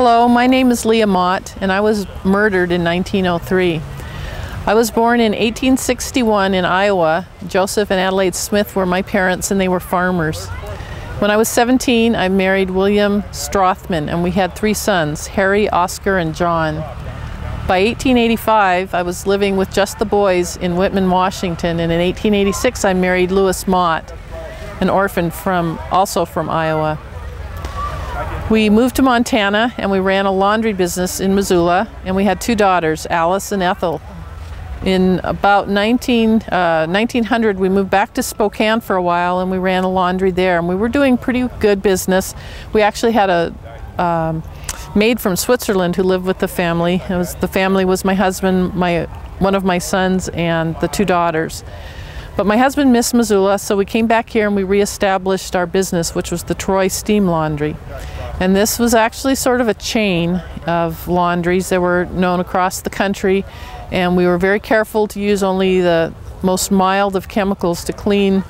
Hello, my name is Leah Mott, and I was murdered in 1903. I was born in 1861 in Iowa. Joseph and Adelaide Smith were my parents, and they were farmers. When I was 17, I married William Strothman, and we had 3 sons, Harry, Oscar, and John. By 1885, I was living with just the boys in Whitman, Washington, and in 1886, I married Leah Mott, an orphan also from Iowa. We moved to Montana, and we ran a laundry business in Missoula, and we had 2 daughters, Alice and Ethel. In about 1900, we moved back to Spokane for a while, and we ran a laundry there, and we were doing pretty good business. We actually had a maid from Switzerland who lived with the family. The family was my husband, one of my sons, and the 2 daughters. But my husband missed Missoula, so we came back here and we reestablished our business, which was the Troy Steam Laundry. And this was actually sort of a chain of laundries that were known across the country, and we were very careful to use only the most mild of chemicals to clean,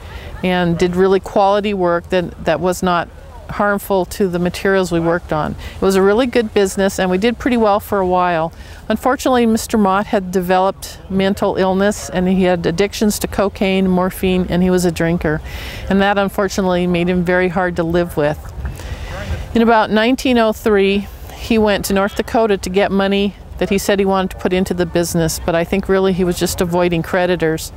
and did really quality work that was not harmful to the materials we worked on. It was a really good business, and we did pretty well for a while. Unfortunately, Mr. Mott had developed mental illness, and he had addictions to cocaine, morphine, and he was a drinker. And that unfortunately made him very hard to live with. In about 1903, he went to North Dakota to get money that he said he wanted to put into the business, but I think really he was just avoiding creditors.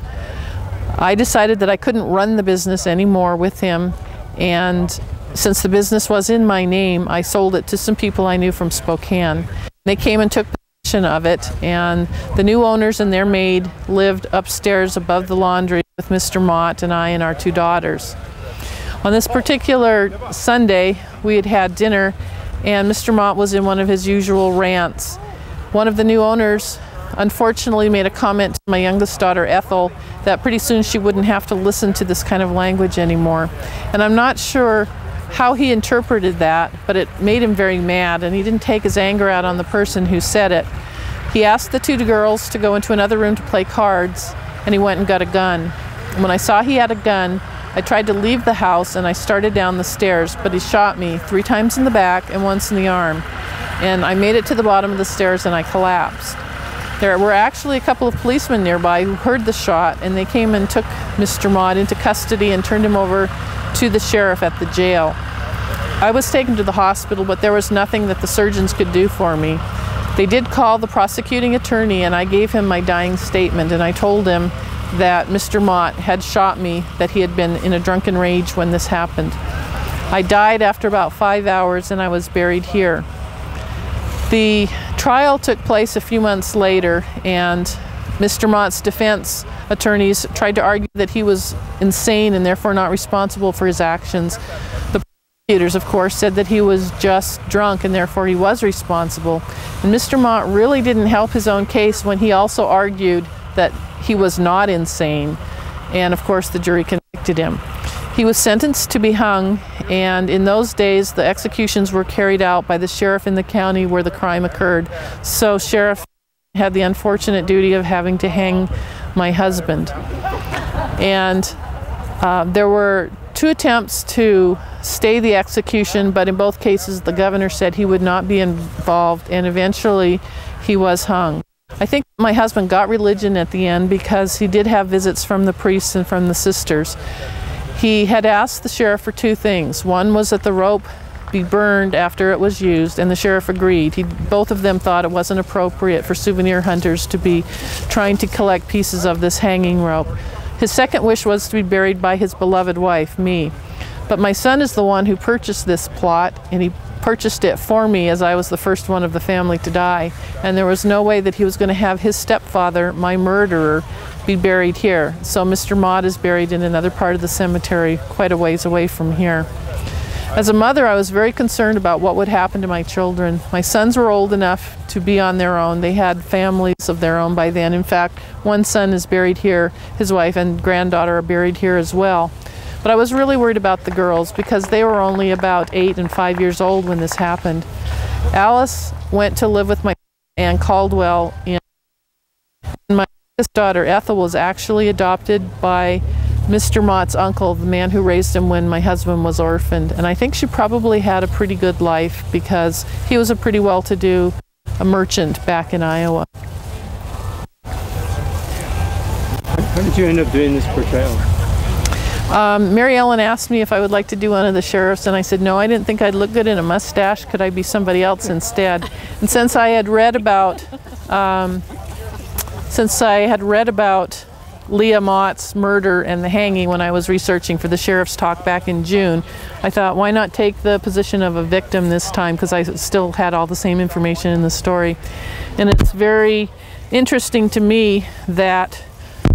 I decided that I couldn't run the business anymore with him, and since the business was in my name, I sold it to some people I knew from Spokane. They came and took possession of it, and the new owners and their maid lived upstairs above the laundry with Mr. Mott and I and our 2 daughters. On this particular Sunday, we had had dinner, and Mr. Mott was in one of his usual rants. One of the new owners unfortunately made a comment to my youngest daughter, Ethel, that pretty soon she wouldn't have to listen to this kind of language anymore. And I'm not sure how he interpreted that, but it made him very mad, and he didn't take his anger out on the person who said it. He asked the 2 girls to go into another room to play cards, and he went and got a gun. And when I saw he had a gun, I tried to leave the house, and I started down the stairs, but he shot me 3 times in the back and once in the arm. And I made it to the bottom of the stairs, and I collapsed. There were actually a couple of policemen nearby who heard the shot, and they came and took Mr. Mott into custody and turned him over to the sheriff at the jail. I was taken to the hospital, but there was nothing that the surgeons could do for me. They did call the prosecuting attorney, and I gave him my dying statement, and I told him that Mr. Mott had shot me, that he had been in a drunken rage when this happened. I died after about 5 hours, and I was buried here. The trial took place a few months later, and Mr. Mott's defense attorneys tried to argue that he was insane and therefore not responsible for his actions. The prosecutors, of course, said that he was just drunk and therefore he was responsible. And Mr. Mott really didn't help his own case when he also argued that he was not insane, and of course the jury convicted him. He was sentenced to be hung, and in those days the executions were carried out by the sheriff in the county where the crime occurred. So Sheriff had the unfortunate duty of having to hang my husband. And there were 2 attempts to stay the execution, but in both cases the governor said he would not be involved, and eventually he was hung. I think my husband got religion at the end because he did have visits from the priests and from the sisters. He had asked the sheriff for 2 things. One was that the rope be burned after it was used, and the sheriff agreed. Both of them thought it wasn't appropriate for souvenir hunters to be trying to collect pieces of this hanging rope. His second wish was to be buried by his beloved wife, me. But my son is the one who purchased this plot, and he purchased it for me as I was the first one of the family to die. And there was no way that he was going to have his stepfather, my murderer, be buried here. So Mr. Mott is buried in another part of the cemetery quite a ways away from here. As a mother, I was very concerned about what would happen to my children. My sons were old enough to be on their own. They had families of their own by then. In fact, one son is buried here. His wife and granddaughter are buried here as well. But I was really worried about the girls because they were only about 8 and 5 years old when this happened. Alice went to live with my Aunt Caldwell, and my youngest daughter Ethel was actually adopted by Mr. Mott's uncle, the man who raised him when my husband was orphaned. And I think she probably had a pretty good life because he was a pretty well-to-do merchant back in Iowa. How did you end up doing this portrayal? Mary Ellen asked me if I would like to do one of the sheriffs, and I said no, I didn't think I'd look good in a mustache. Could I be somebody else instead? And since I had read about Leah Mott's murder and the hanging when I was researching for the sheriff's talk back in June, I thought, why not take the position of a victim this time, because I still had all the same information in the story. And it's very interesting to me that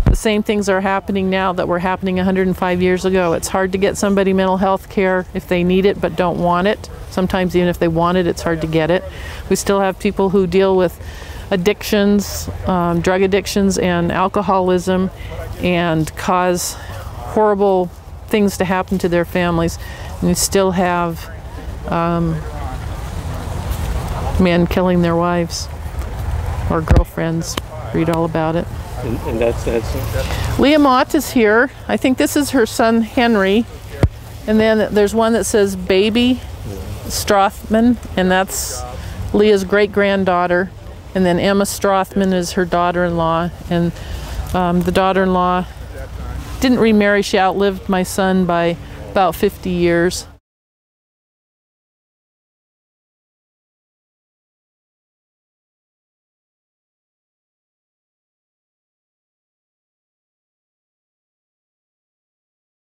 the same things are happening now that were happening 105 years ago. It's hard to get somebody mental health care if they need it but don't want it. Sometimes even if they want it, it's hard to get it. We still have people who deal with addictions, drug addictions and alcoholism, and cause horrible things to happen to their families. And we still have men killing their wives or girlfriends. Read all about it. And that's Leah Mott is here. I think this is her son Henry. And then there's one that says Baby Strothman, and that's Leah's great-granddaughter. And then Emma Strothman is her daughter-in-law. And the daughter-in-law didn't remarry. She outlived my son by about 50 years.